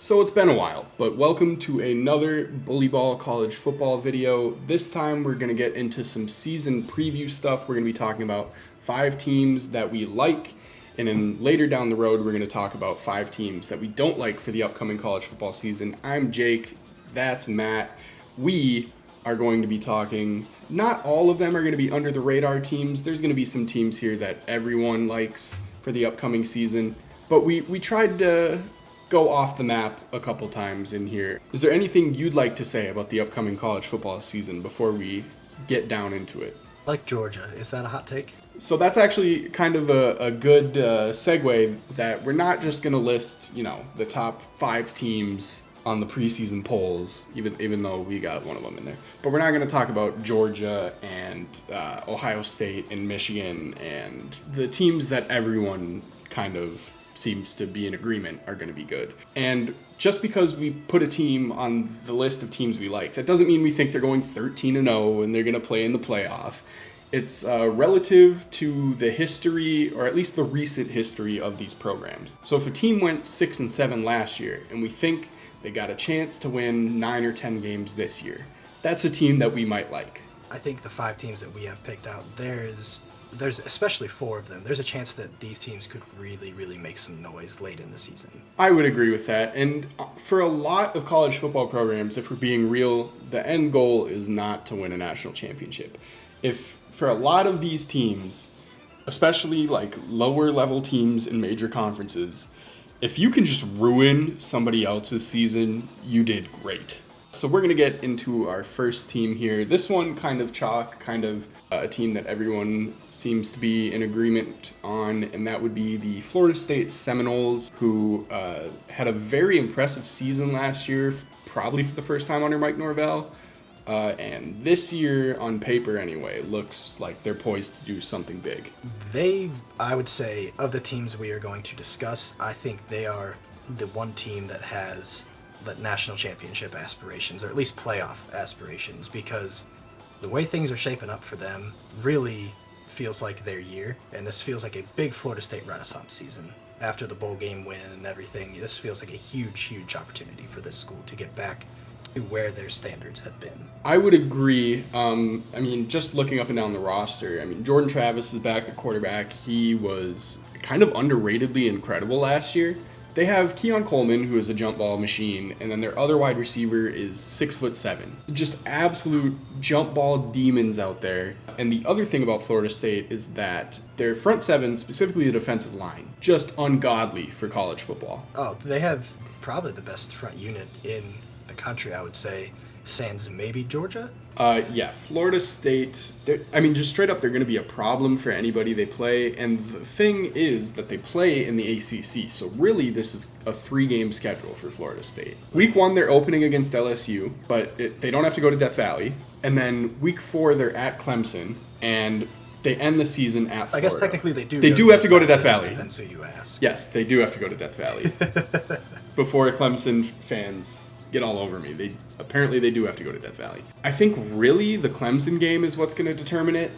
So it's been a while, but welcome to another Bullyball college football video. This time we're going to get into some season preview stuff. We're going to be talking about 5 teams that we like, and then later down the road we're going to talk about 5 teams that we don't like for the upcoming college football season. I'm Jake, that's Matt. We are going to be talking, not all of them are going to be under the radar teams. There's going to be some teams here that everyone likes for the upcoming season, but we tried to go off the map a couple times in here. Is there anything you'd like to say about the upcoming college football season before we get down into it? Like Georgia. Is that a hot take? So that's actually kind of a good segue that we're not just going to list, the top 5 teams on the preseason polls, even though we got one of them in there. But we're not going to talk about Georgia and Ohio State and Michigan and the teams that everyone kind of seems to be in agreement are going to be good. And just because we put a team on the list of teams we like, that doesn't mean we think they're going 13-0 and they're going to play in the playoff. It's relative to the history, or at least the recent history of these programs. So if a team went 6-7 last year and we think they got a chance to win 9 or 10 games this year, that's a team that we might like. I think the 5 teams that we have picked out, there's especially 4 of them, there's a chance that these teams could really make some noise late in the season. I would agree with that. And for a lot of college football programs, if we're being real, the end goal is not to win a national championship. If for a lot of these teams, especially like lower level teams in major conferences, if you can just ruin somebody else's season, you did great. So we're going to get into our first team here. This one kind of chalk, kind of a team that everyone seems to be in agreement on, and that would be the Florida State Seminoles, who had a very impressive season last year, probably for the first time under Mike Norvell. And this year, on paper anyway, looks like they're poised to do something big. I would say, of the teams we are going to discuss, I think they are the one team that has the national championship aspirations, or at least playoff aspirations, because the way things are shaping up for them really feels like their year, and this feels like a big Florida State Renaissance season. After the bowl game win and everything, this feels like a huge opportunity for this school to get back to where their standards have been. I would agree. Just looking up and down the roster, Jordan Travis is back at quarterback. He was kind of underratedly incredible last year. They have Keon Coleman, who is a jump ball machine, and then their other wide receiver is 6'7". Just absolute jump ball demons out there. And the other thing about Florida State is that their front seven, specifically the defensive line, just ungodly for college football. Oh, they have probably the best front unit in the country, I would say, sans maybe Georgia. Florida State, just straight up, they're going to be a problem for anybody they play. And the thing is that they play in the ACC. So really, this is a 3-game schedule for Florida State. Week 1, they're opening against LSU, but they don't have to go to Death Valley. And then week 4, they're at Clemson, and they end the season at Florida. I guess technically they do. They do have to go to Death Valley. Depends who you ask. Yes, they do have to go to Death Valley. Before Clemson fans get all over me, apparently they do have to go to Death Valley. I think really the Clemson game is what's going to determine it.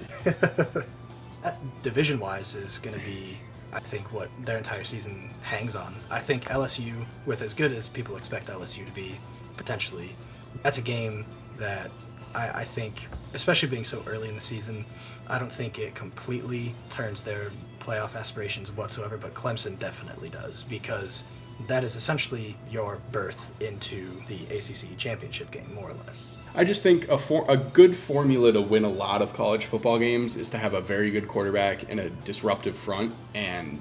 Division-wise is going to be, I think, what their entire season hangs on. I think LSU, with as good as people expect LSU to be, potentially, that's a game that I think, especially being so early in the season, I don't think it completely turns their playoff aspirations whatsoever, but Clemson definitely does, because that is essentially your berth into the ACC championship game, more or less. I just think a good formula to win a lot of college football games is to have a very good quarterback and a disruptive front, and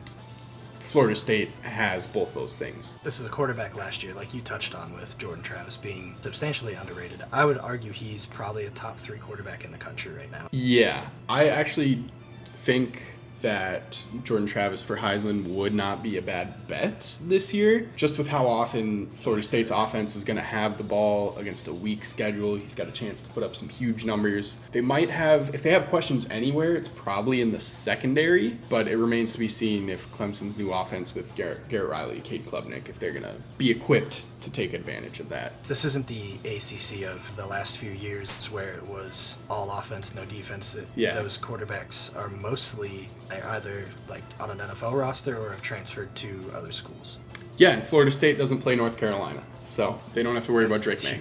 Florida State has both those things. This is a quarterback last year, like you touched on, with Jordan Travis being substantially underrated. I would argue he's probably a top 3 quarterback in the country right now. Yeah, I actually think that Jordan Travis for Heisman would not be a bad bet this year, just with how often Florida State's offense is going to have the ball against a weak schedule. He's got a chance to put up some huge numbers. They might have, if they have questions anywhere, it's probably in the secondary, but it remains to be seen if Clemson's new offense with Garrett Riley, Cade Klubnik, if they're going to be equipped to take advantage of that. This isn't the ACC of the last few years where it was all offense, no defense. Those quarterbacks are mostly either like on an NFL roster or have transferred to other schools. Yeah, and Florida State doesn't play North Carolina, so they don't have to worry about Drake May.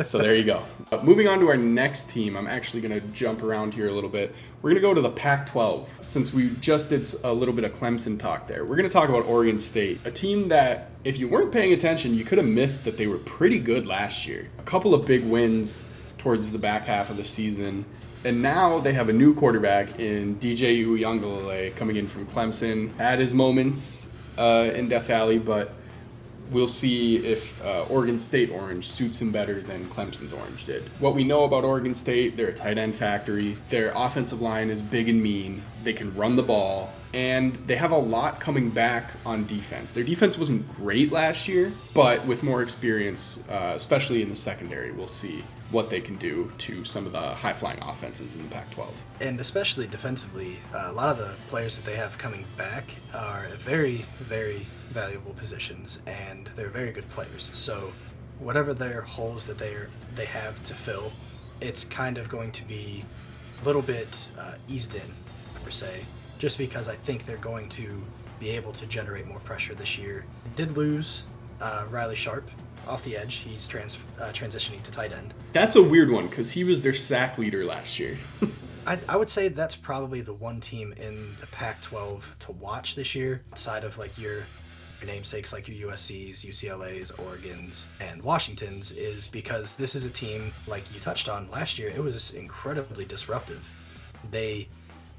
So there you go. Moving on to our next team, I'm actually going to jump around here a little bit. We're going to go to the Pac-12. Since we just did a little bit of Clemson talk there, we're going to talk about Oregon State, a team that, if you weren't paying attention, you could have missed that they were pretty good last year. A couple of big wins towards the back half of the season. And now they have a new quarterback in DJ Uiagalelei coming in from Clemson. Had his moments in Death Valley, but we'll see if Oregon State orange suits him better than Clemson's orange did. What we know about Oregon State, they're a tight end factory. Their offensive line is big and mean. They can run the ball. And they have a lot coming back on defense. Their defense wasn't great last year, but with more experience, especially in the secondary, we'll see what they can do to some of the high-flying offenses in the Pac-12. And especially defensively, a lot of the players that they have coming back are very, very valuable positions, and they're very good players. So whatever their holes that they have to fill, it's kind of going to be a little bit eased in, per se, just because I think they're going to be able to generate more pressure this year. Did lose Riley Sharp off the edge. He's transitioning to tight end. That's a weird one because he was their sack leader last year. I would say that's probably the one team in the Pac-12 to watch this year, outside of like your namesakes like your USC's, UCLA's, Oregon's, and Washington's, is because this is a team, like you touched on last year, it was incredibly disruptive. They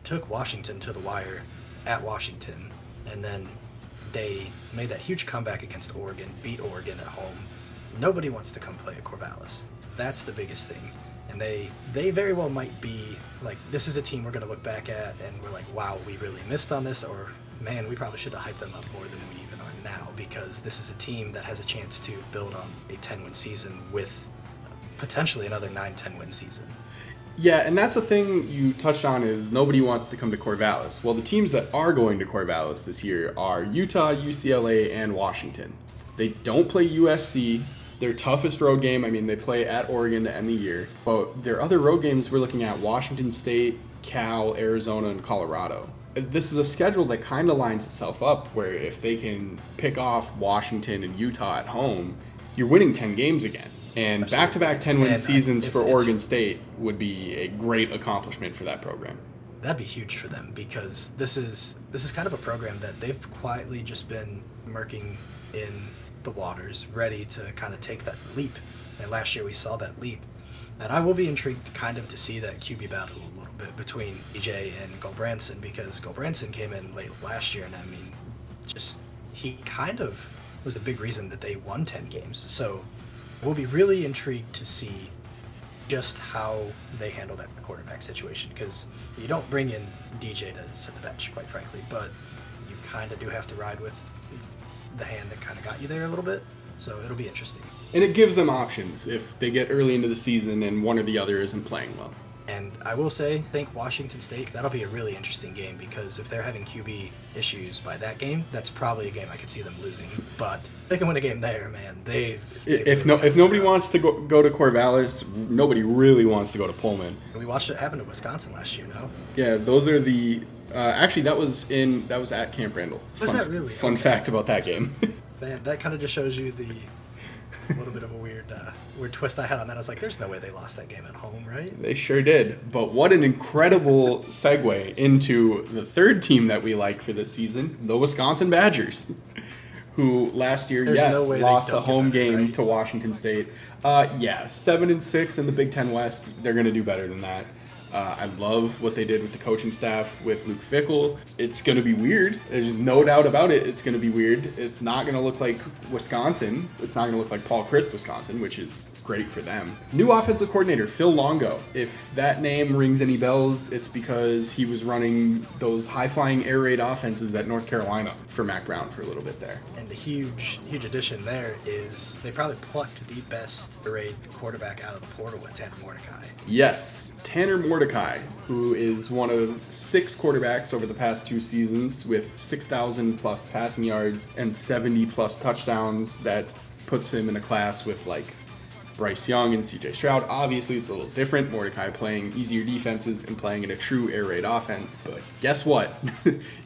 took Washington to the wire at Washington, and then they made that huge comeback against Oregon, beat Oregon at home. Nobody wants to come play at Corvallis. That's the biggest thing. And they very well might be like, this is a team we're going to look back at and we're like, wow, we really missed on this, or man, we probably should have hyped them up more than we even are now, because this is a team that has a chance to build on a 10-win season with potentially another 9-10 win season. Yeah, and that's the thing you touched on, is nobody wants to come to Corvallis. Well, the teams that are going to Corvallis this year are Utah, UCLA, and Washington. They don't play USC. Their toughest road game, I mean, they play at Oregon to end the year. But their other road games, we're looking at Washington State, Cal, Arizona, and Colorado. This is a schedule that kind of lines itself up where if they can pick off Washington and Utah at home, you're winning 10 games again. And Absolutely. back-to-back 10-win seasons for it's Oregon State would be a great accomplishment for that program. That'd be huge for them, because this is kind of a program that they've quietly just been murking in the waters, ready to kind of take that leap. And last year we saw that leap. And I will be intrigued kind of to see that QB battle a little bit between EJ and Gulbranson, because Gulbranson came in late last year, and I mean, just he kind of was a big reason that they won 10 games. So we'll be really intrigued to see just how they handle that quarterback situation, because you don't bring in DJ to sit the bench, quite frankly, but you kind of do have to ride with the hand that kind of got you there a little bit. So it'll be interesting. And it gives them options if they get early into the season and one or the other isn't playing well. And I will say, I think Washington State, that'll be a really interesting game, because if they're having QB issues by that game, that's probably a game I could see them losing. But they can win a game there, man. If nobody wants to go to Corvallis, nobody really wants to go to Pullman. We watched it happen to Wisconsin last year, no? Yeah, those are the. Actually, that was at Camp Randall. Was that really? Fun Okay. fact about that game. Man, that kind of just shows you the little bit of a weird twist I had on that. I was like, there's no way they lost that game at home, right? They sure did. But what an incredible segue into the third team that we like for this season, the Wisconsin Badgers, who last year, lost a home game right? to Washington State. 7-6 in the Big Ten West. They're going to do better than that. I love what they did with the coaching staff with Luke Fickell. It's going to be weird. There's no doubt about it. It's going to be weird. It's not going to look like Wisconsin. It's not going to look like Paul Chryst, Wisconsin, which is great for them. New offensive coordinator, Phil Longo. If that name rings any bells, it's because he was running those high-flying air raid offenses at North Carolina for Mac Brown for a little bit there. And the huge addition there is they probably plucked the best air raid quarterback out of the portal with Tanner Mordecai. Yes, Tanner Mordecai, who is one of 6 quarterbacks over the past 2 seasons with 6,000 plus passing yards and 70 plus touchdowns. That puts him in a class with like Bryce Young and CJ Stroud. Obviously, it's a little different. Mordecai playing easier defenses and playing in a true air raid offense. But guess what?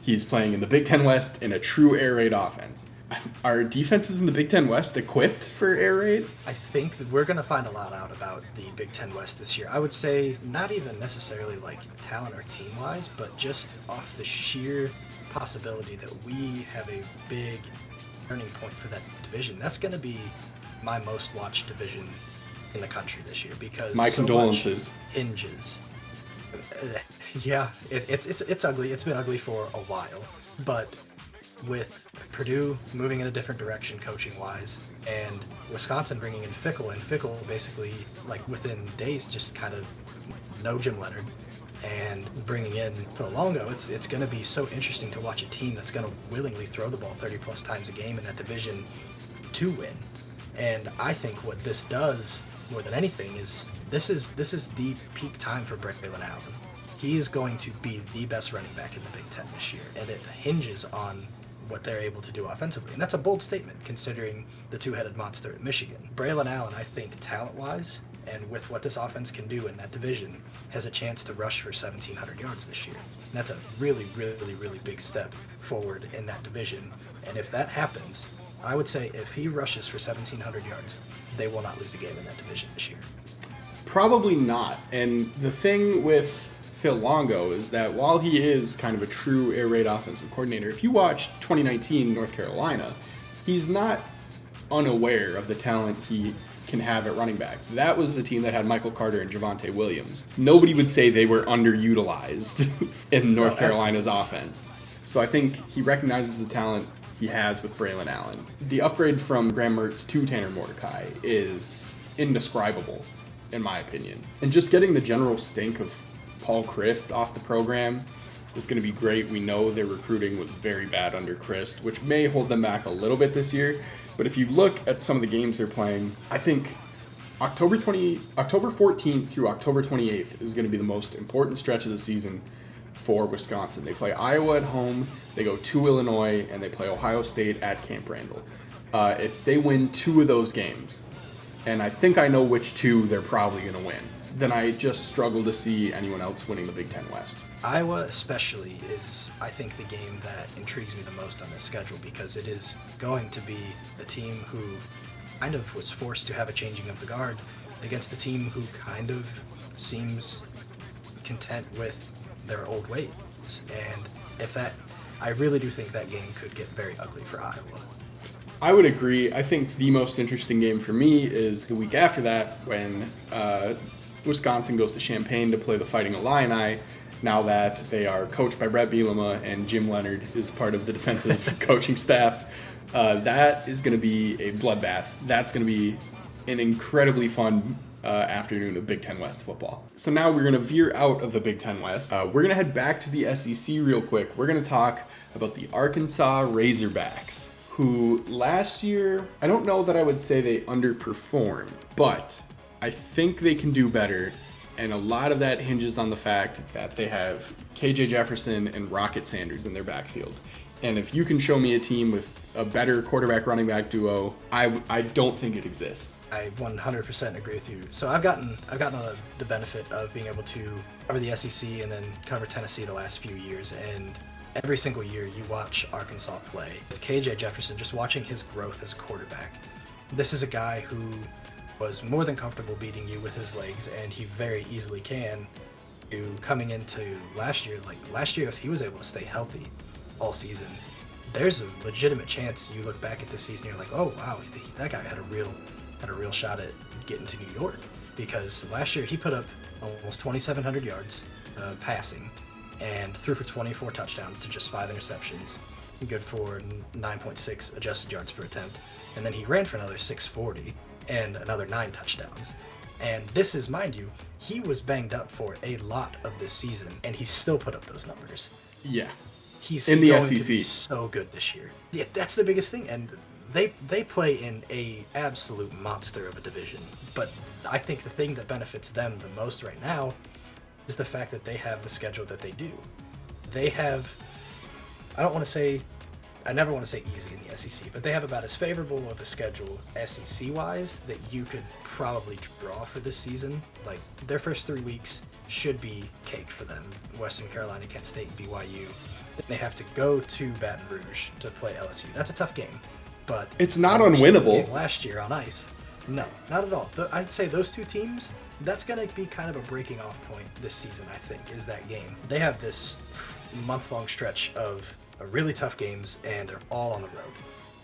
He's playing in the Big Ten West in a true air raid offense. Are defenses in the Big Ten West equipped for air raid? I think that we're going to find a lot out about the Big Ten West this year. I would say not even necessarily like talent or team-wise, but just off the sheer possibility that we have a big turning point for that division. That's going to be my most watched division in the country this year because my condolences. Much hinges. Yeah, it's ugly. It's been ugly for a while, but with Purdue moving in a different direction coaching-wise, and Wisconsin bringing in Fickle, and Fickle basically, like, within days just kind of no Jim Leonard, and bringing in Longo, it's going to be so interesting to watch a team that's going to willingly throw the ball 30-plus times a game in that division to win. And I think what this does, more than anything, is this is the peak time for Braylon Allen. He is going to be the best running back in the Big Ten this year, and it hinges on what they're able to do offensively. And that's a bold statement considering the two-headed monster at Michigan. Braylon Allen, I think, talent-wise, and with what this offense can do in that division, has a chance to rush for 1,700 yards this year. And that's a really, really, really big step forward in that division. And if that happens, I would say if he rushes for 1,700 yards, they will not lose a game in that division this year. Probably not. And the thing with Phil Longo is that while he is kind of a true air raid offensive coordinator, if you watch 2019 North Carolina, he's not unaware of the talent he can have at running back. That was the team that had Michael Carter and Javonte Williams. Nobody would say they were underutilized in North Carolina's offense. So I think he recognizes the talent he has with Braylon Allen. The upgrade from Graham Mertz to Tanner Mordecai is indescribable, in my opinion. And just getting the general stink of Paul Christ off the program is going to be great. We know their recruiting was very bad under Christ, which may hold them back a little bit this year. But if you look at some of the games they're playing, I think October 14th through October 28th is going to be the most important stretch of the season for Wisconsin. They play Iowa at home, they go to Illinois, and they play Ohio State at Camp Randall. If they win two of those games, and I think I know which two they're probably going to win, then I just struggle to see anyone else winning the Big Ten West. Iowa especially is, I think, the game that intrigues me the most on this schedule because it is going to be a team who kind of was forced to have a changing of the guard against a team who kind of seems content with their old ways. And I really do think that game could get very ugly for Iowa. I would agree. I think the most interesting game for me is the week after that when Wisconsin goes to Champaign to play the Fighting Illini, now that they are coached by Brett Bielema and Jim Leonard is part of the defensive coaching staff. That is going to be a bloodbath. That's going to be an incredibly fun afternoon of Big Ten West football. So now we're going to veer out of the Big Ten West. We're going to head back to the SEC real quick. We're going to talk about the Arkansas Razorbacks, who last year, I don't know that I would say they underperformed, but I think they can do better, and a lot of that hinges on the fact that they have KJ Jefferson and Rocket Sanders in their backfield. And if you can show me a team with a better quarterback running back duo, I don't think it exists. I 100% agree with you. So I've gotten the benefit of being able to cover the SEC and then cover Tennessee the last few years, and every single year you watch Arkansas play. With KJ Jefferson, just watching his growth as a quarterback, this is a guy who was more than comfortable beating you with his legs, and he very easily can. Coming into last year, if he was able to stay healthy all season, there's a legitimate chance you look back at this season, you're like, oh wow, that guy had a real shot at getting to New York, because last year he put up almost 2,700 yards passing and threw for 24 touchdowns to just 5 interceptions, good for 9.6 adjusted yards per attempt, and then he ran for another 640 and another 9 touchdowns. And this is, mind you, he was banged up for a lot of this season, and he still put up those numbers. Yeah. He's in the going SEC. to be so good this year. Yeah, that's the biggest thing. And they play in a absolute monster of a division. But I think the thing that benefits them the most right now is the fact that they have the schedule that they do. They have, I don't want to say I never want to say easy in the SEC, but they have about as favorable of a schedule SEC-wise that you could probably draw for this season. Like, their first 3 weeks should be cake for them. Western Carolina, Kent State, BYU. Then they have to go to Baton Rouge to play LSU. That's a tough game, but it's not unwinnable. Last year on ice, no, not at all. I'd say those two teams, that's going to be kind of a breaking off point this season, I think, is that game. They have this month-long stretch of really tough games, and they're all on the road.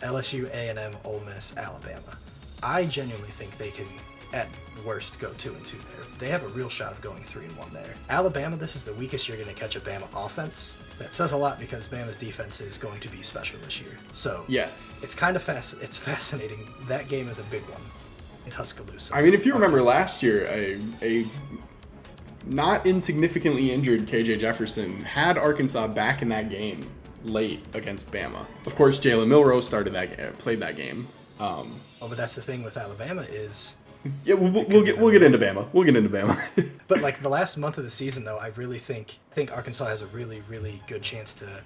LSU, A&M, Ole Miss, Alabama. I genuinely think they can, at worst, go 2-2 there. They have a real shot of going 3-1 there. Alabama, this is the weakest you're going to catch a Bama offense. That says a lot because Bama's defense is going to be special this year. So yes, it's kind of it's fascinating. That game is a big one in Tuscaloosa. I mean, if you remember last year, a not insignificantly injured KJ Jefferson had Arkansas back in that game late against Bama. Of course, Jalen Milroe played that game. But that's the thing with Alabama is. Yeah, we'll get into Bama. We'll get into Bama. But like the last month of the season, though, I really think Arkansas has a really, really good chance to kind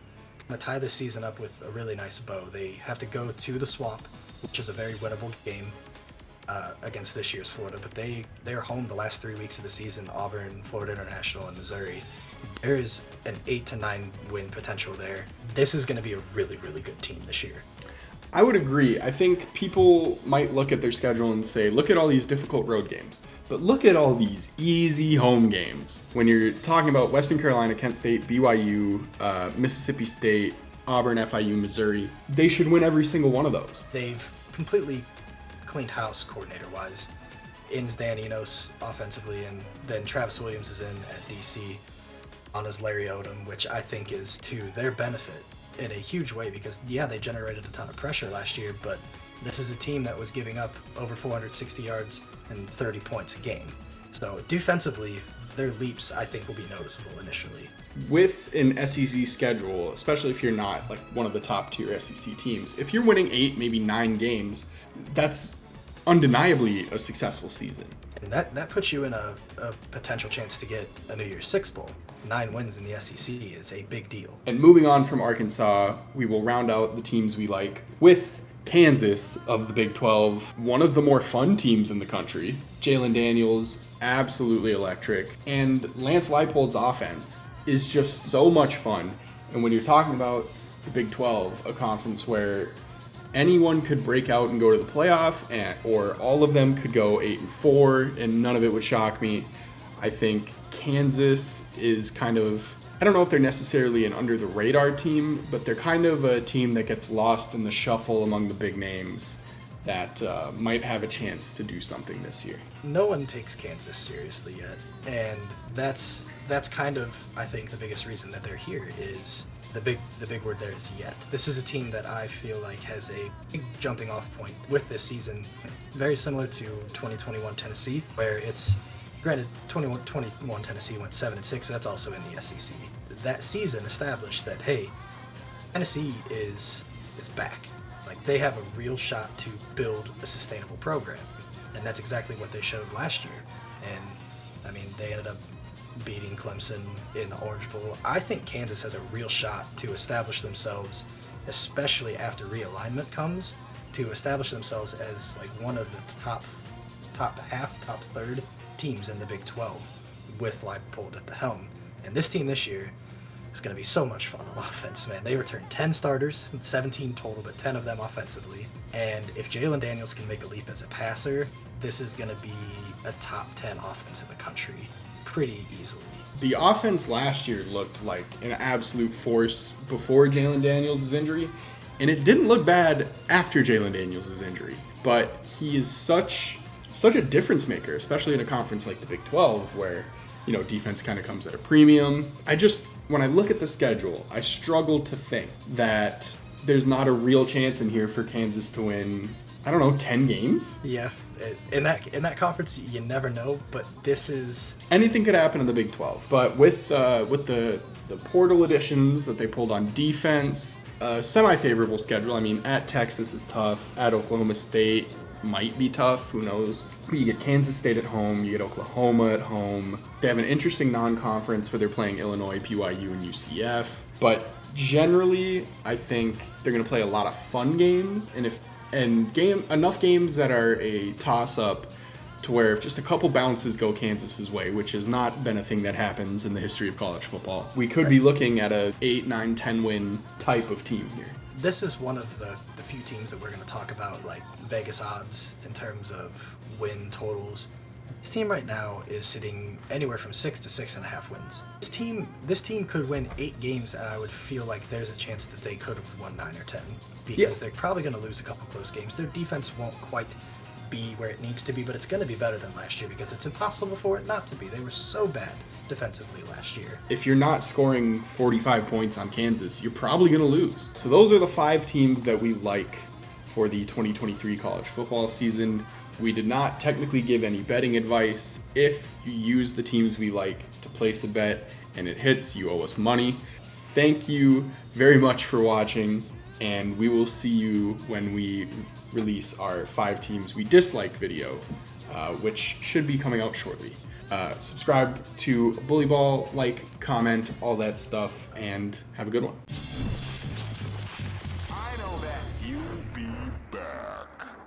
of tie this season up with a really nice bow. They have to go to the Swamp, which is a very winnable game against this year's Florida. But they're home the last 3 weeks of the season: Auburn, Florida International, and Missouri. There is an 8 to 9 win potential there. This is going to be a really, really good team this year. I would agree. I think people might look at their schedule and say, look at all these difficult road games, but look at all these easy home games. When you're talking about Western Carolina, Kent State, BYU, Mississippi State, Auburn, FIU, Missouri, they should win every single one of those. They've completely cleaned house coordinator-wise. Ins Dan Enos offensively, and then Travis Williams is in at DC on his Larry Odom, which I think is to their benefit in a huge way because, yeah, they generated a ton of pressure last year, but this is a team that was giving up over 460 yards and 30 points a game. So defensively, their leaps, I think, will be noticeable initially. With an SEC schedule, especially if you're not like one of the top tier SEC teams, if you're winning 8, maybe 9 games, that's undeniably a successful season. And that puts you in a potential chance to get a New Year's Six Bowl. 9 wins in the SEC is a big deal. And moving on from Arkansas, we will round out the teams we like with Kansas of the Big 12, one of the more fun teams in the country. Jalen Daniels, absolutely electric. And Lance Leipold's offense is just so much fun. And when you're talking about the Big 12, a conference where anyone could break out and go to the playoff, or all of them could go 8-4, and none of it would shock me, I think Kansas is kind of, I don't know if they're necessarily an under-the-radar team, but they're kind of a team that gets lost in the shuffle among the big names that might have a chance to do something this year. No one takes Kansas seriously yet, and that's kind of, I think, the biggest reason that they're here is the big word there is yet. This is a team that I feel like has a big jumping off point with this season, very similar to 2021 Tennessee, where it's, granted, 2021 Tennessee went 7-6, but that's also in the SEC. That season established that, hey, Tennessee is back. Like, they have a real shot to build a sustainable program, and that's exactly what they showed last year. And I mean, they ended up beating Clemson in the Orange Bowl. I think Kansas has a real shot to establish themselves, especially after realignment comes, to establish themselves as like one of the top third teams in the Big 12 with Leipold at the helm. And this team this year is going to be so much fun on offense, man. They returned 10 starters, 17 total, but 10 of them offensively. And if Jalen Daniels can make a leap as a passer, this is going to be a top 10 offense in the country pretty easily. The offense last year looked like an absolute force before Jalen Daniels' injury, and it didn't look bad after Jalen Daniels' injury. But he is such a difference maker, especially in a conference like the Big 12, where, you know, defense kind of comes at a premium. When I look at the schedule, I struggle to think that there's not a real chance in here for Kansas to win, 10 games? Yeah, in that conference, you never know, but this is... Anything could happen in the Big 12. But with the portal additions that they pulled on defense, semi-favorable schedule. I mean, at Texas is tough. At Oklahoma State might be tough. Who knows? You get Kansas State at home. You get Oklahoma at home. They have an interesting non-conference where they're playing Illinois, BYU, and UCF. But Generally, I think they're going to play a lot of fun games, and enough games that are a toss-up to where if just a couple bounces go Kansas's way, which has not been a thing that happens in the history of college football, we could be looking at a 8, 9, 10 win type of team here. This is one of the few teams that we're going to talk about, like Vegas odds in terms of win totals. This team right now is sitting anywhere from 6 to 6.5 wins. This team could win 8 games, and I would feel like there's a chance that they could have won 9 or 10 because they're probably going to lose a couple close games. Their defense won't quite be where it needs to be, but it's going to be better than last year because it's impossible for it not to be. They were so bad defensively last year. If you're not scoring 45 points on Kansas, you're probably going to lose. So those are the 5 teams that we like for the 2023 college football season. We did not technically give any betting advice. If you use the teams we like to place a bet and it hits, you owe us money. Thank you very much for watching, and we will see you when we release our 5 teams we dislike video, which should be coming out shortly. Subscribe to BULLYBALL, like, comment, all that stuff, and have a good one.